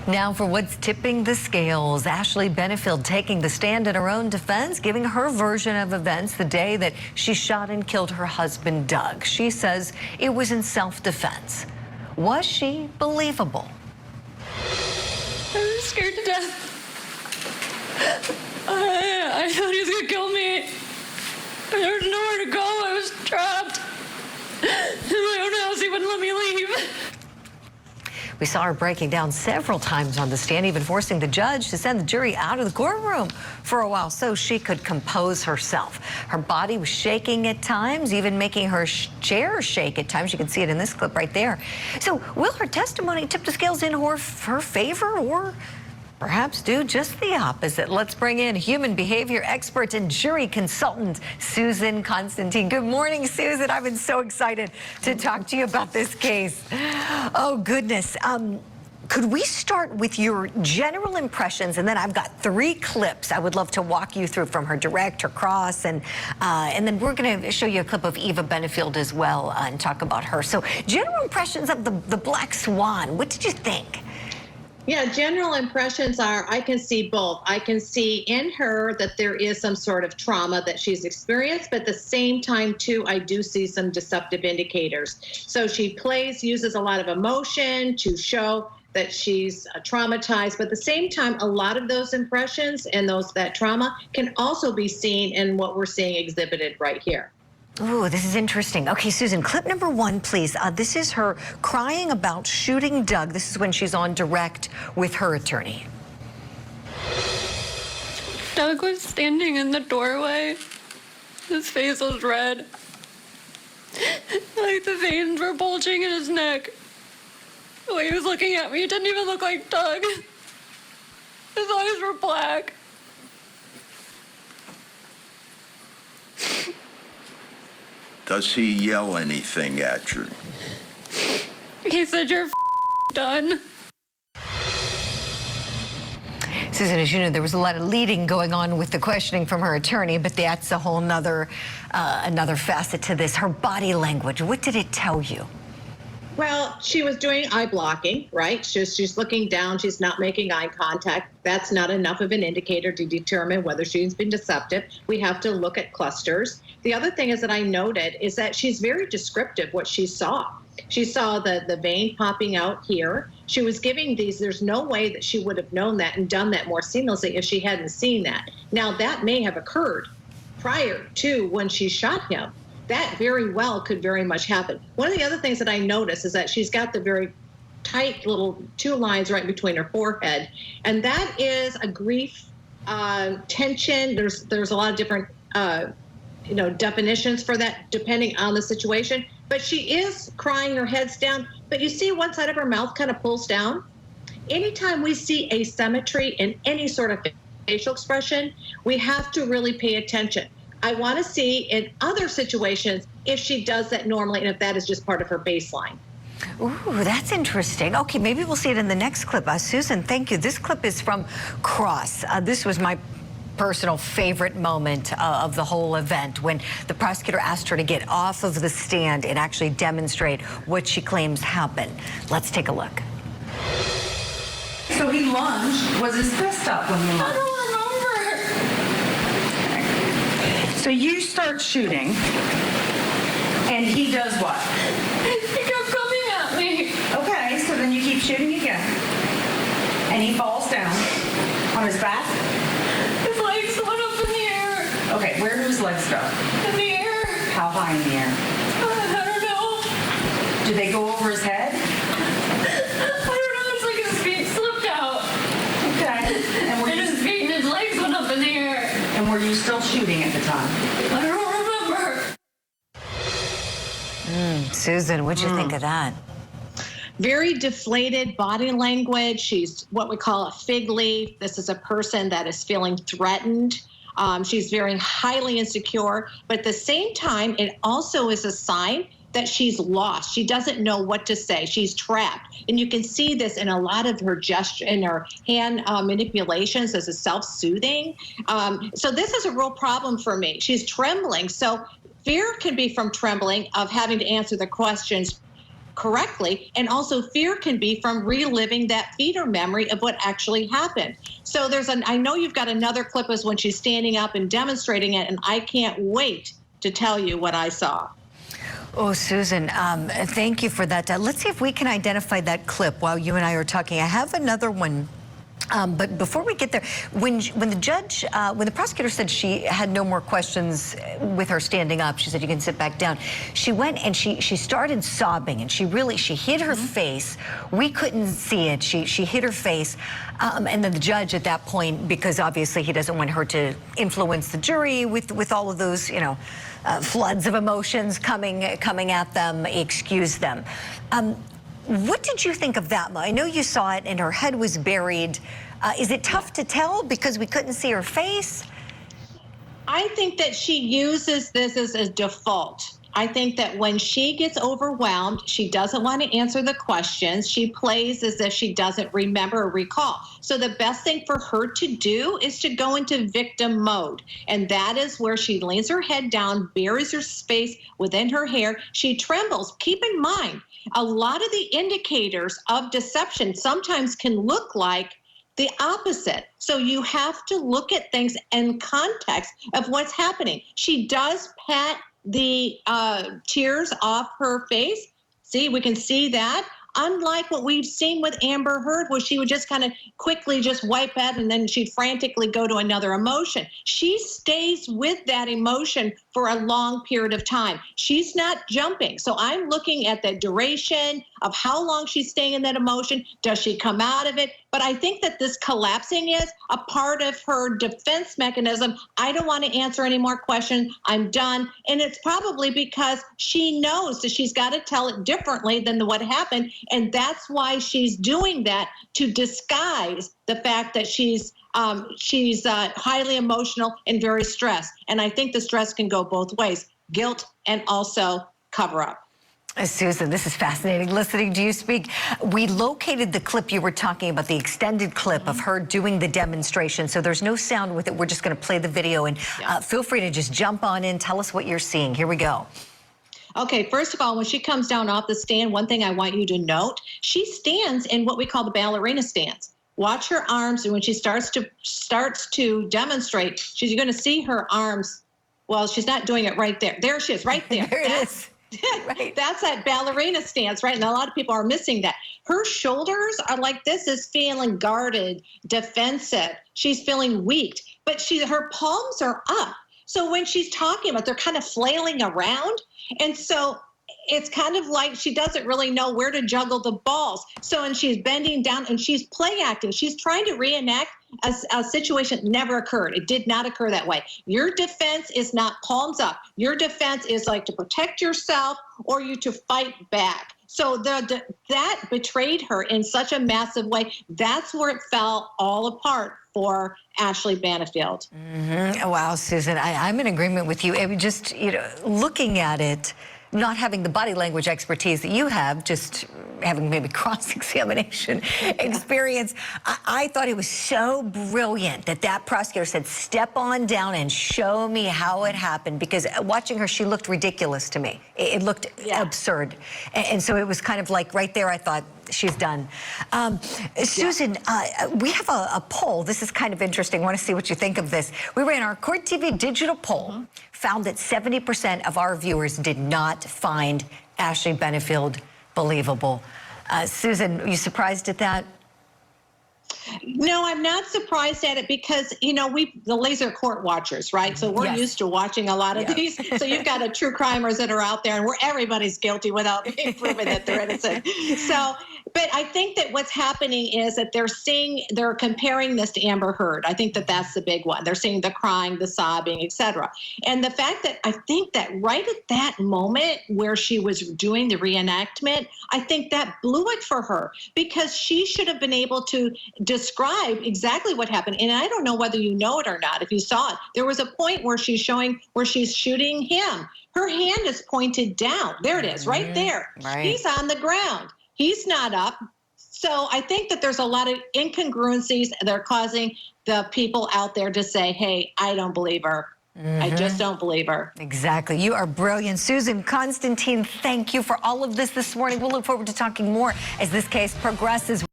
Now for what's tipping the scales, Ashley Benefield taking the stand in her own defense, giving her version of events the day that she shot and killed her husband, Doug. She says it was in self-defense. Was she believable? I was scared to death. I thought he was going to kill me. There was nowhere to go. I was trapped in my own house. He wouldn't let me leave. We saw her breaking down several times on the stand, even forcing the judge to send the jury out of the courtroom for a while so she could compose herself. Her body was shaking at times, even making her chair shake at times. You can see it in this clip right there. So will her testimony tip the scales in her favor, or perhaps do just the opposite? Let's bring in human behavior expert and jury consultant, Susan Constantine. Good morning, Susan. I've been so excited to talk to you about this case. Oh, goodness. Could we start with your general impressions? And then I've got 3 clips I would love to walk you through from her direct, her cross, and then we're going to show you a clip of Eva Benefield as well and talk about her. So general impressions of the Black Swan. What did you think? Yeah, general impressions are, I can see both. I can see in her that there is some sort of trauma that she's experienced, but at the same time, too, I do see some deceptive indicators. So she uses a lot of emotion to show that she's traumatized, but at the same time, a lot of those impressions and that trauma can also be seen in what we're seeing exhibited right here. Ooh, this is interesting. Okay, Susan, clip number 1, please. This is her crying about shooting Doug. This is when she's on direct with her attorney. Doug was standing in the doorway. His face was red. Like the veins were bulging in his neck. The way he was looking at me, it didn't even look like Doug. His eyes were black. Does he yell anything at you? He said, "You're done." Susan, as you know, there was a lot of leading going on with the questioning from her attorney, but that's a whole another facet to this. Her body language, what did it tell you? Well, she was doing eye blocking, right? She's looking down. She's not making eye contact. That's not enough of an indicator to determine whether she's been deceptive. We have to look at clusters. The other thing is that I noted is that she's very descriptive what she saw. She saw the vein popping out here. She was giving these. There's no way that she would have known that and done that more seamlessly if she hadn't seen that. Now, that may have occurred prior to when she shot him. That very well could very much happen. One of the other things that I noticed is that she's got the very tight little 2 lines right between her forehead, and that is a grief tension. There's a lot of different definitions for that depending on the situation. But she is crying, her head's down. But you see one side of her mouth kind of pulls down. Anytime we see asymmetry in any sort of facial expression, we have to really pay attention. I want to see in other situations if she does that normally and if that is just part of her baseline. Ooh, that's interesting. Okay, maybe we'll see it in the next clip. Susan, thank you. This clip is from Cross. This was my personal favorite moment of the whole event, when the prosecutor asked her to get off of the stand and actually demonstrate what she claims happened. Let's take a look. So he lunged. Was his fist up when he lunged? I don't remember. So you start shooting, and he does what? He kept coming at me. Okay, so then you keep shooting again. And he falls down on his back? His legs went up in the air. Okay, where do his legs go? In the air. How high in the air? I don't know. Do they go over his head? I don't know. It's like his feet slipped out. Okay. And his feet and his legs went up in the air. And were you still shooting at the time? I don't remember. Susan, what'd you think of that? Very deflated body language. She's what we call a fig leaf. This is a person that is feeling threatened. She's very highly insecure, but at the same time, it also is a sign that she's lost. She doesn't know what to say. She's trapped. And you can see this in a lot of her gesture, in her hand manipulations as a self-soothing. So this is a real problem for me. She's trembling. So fear can be from trembling, of having to answer the questions correctly. And also fear can be from reliving that feeder memory of what actually happened. So I know you've got another clip is when she's standing up and demonstrating it, and I can't wait to tell you what I saw. Oh, Susan, thank you for that. Let's see if we can identify that clip while you and I are talking. I have another one. But before we get there, when the prosecutor said she had no more questions with her standing up, she said, you can sit back down. She went and she started sobbing, and she hid her face. We couldn't see it. She hid her face. And then the judge at that point, because obviously he doesn't want her to influence the jury with all of those, floods of emotions coming at them, excused them. What did you think of that? I know you saw it and her head was buried. Is it tough to tell because we couldn't see her face? I think that she uses this as a default. I think that when she gets overwhelmed, she doesn't want to answer the questions. She plays as if she doesn't remember or recall. So the best thing for her to do is to go into victim mode. And that is where she lays her head down, buries her face within her hair. She trembles. Keep in mind, a lot of the indicators of deception sometimes can look like the opposite. So you have to look at things in context of what's happening. She does pat the tears off her face. See, we can see that. Unlike what we've seen with Amber Heard, where she would just kind of quickly just wipe that and then she'd frantically go to another emotion. She stays with that emotion for a long period of time. She's not jumping. So I'm looking at the duration of how long she's staying in that emotion. Does she come out of it? But I think that this collapsing is a part of her defense mechanism. I don't want to answer any more questions. I'm done. And it's probably because she knows that she's got to tell it differently than what happened. And that's why she's doing that, to disguise the fact that she's highly emotional and very stressed. And I think the stress can go both ways, guilt and also cover up. Susan, this is fascinating listening to you speak. We located the clip you were talking about, the extended clip of her doing the demonstration. So there's no sound with it. We're just going to play the video, and feel free to just jump on in. Tell us what you're seeing. Here we go. Okay, first of all, when she comes down off the stand, one thing I want you to note, she stands in what we call the ballerina stance. Watch her arms, and when she starts to demonstrate, you're going to see her arms. Well, she's not doing it right there. There she is, right there. There it is. Right. That's that ballerina stance, right? And a lot of people are missing that. Her shoulders are like this, is feeling guarded, defensive. She's feeling weak, but her palms are up. So when she's talking about, they're kind of flailing around. And so it's kind of like she doesn't really know where to juggle the balls. So, and she's bending down and she's play acting. She's trying to reenact a situation that never occurred. It did not occur that way. Your defense is not palms up. Your defense is like to protect yourself or you to fight back. So that betrayed her in such a massive way. That's where it fell all apart for Ashley Benefield. Mm-hmm. Wow, Susan, I'm in agreement with you. It just, looking at it, not having the body language expertise that you have, just having maybe cross-examination experience, I thought it was so brilliant that prosecutor said, step on down and show me how it happened, because watching her, she looked ridiculous to me. It looked absurd. And so it was kind of like right there, I thought, she's done. Susan, we have a poll. This is kind of interesting. I want to see what you think of this. We ran our Court TV digital poll, found that 70% of our viewers did not find Ashley Benefield believable. Susan, are you surprised at that? No, I'm not surprised at it because, the laser court watchers, right? So we're used to watching a lot of these. So you've got true crimers that are out there and where everybody's guilty without being proven that they're innocent. So, but I think that what's happening is that they're comparing this to Amber Heard. I think that that's the big one. They're seeing the crying, the sobbing, etc. And the fact that I think that right at that moment where she was doing the reenactment, I think that blew it for her, because she should have been able to describe exactly what happened. And I don't know whether you know it or not, if you saw it. There was a point where she's shooting him. Her hand is pointed down. There it is, right there. Right. He's on the ground. He's not up. So I think that there's a lot of incongruencies that are causing the people out there to say, hey, I don't believe her. I just don't believe her. Exactly. You are brilliant. Susan Constantine, thank you for all of this morning. We'll look forward to talking more as this case progresses.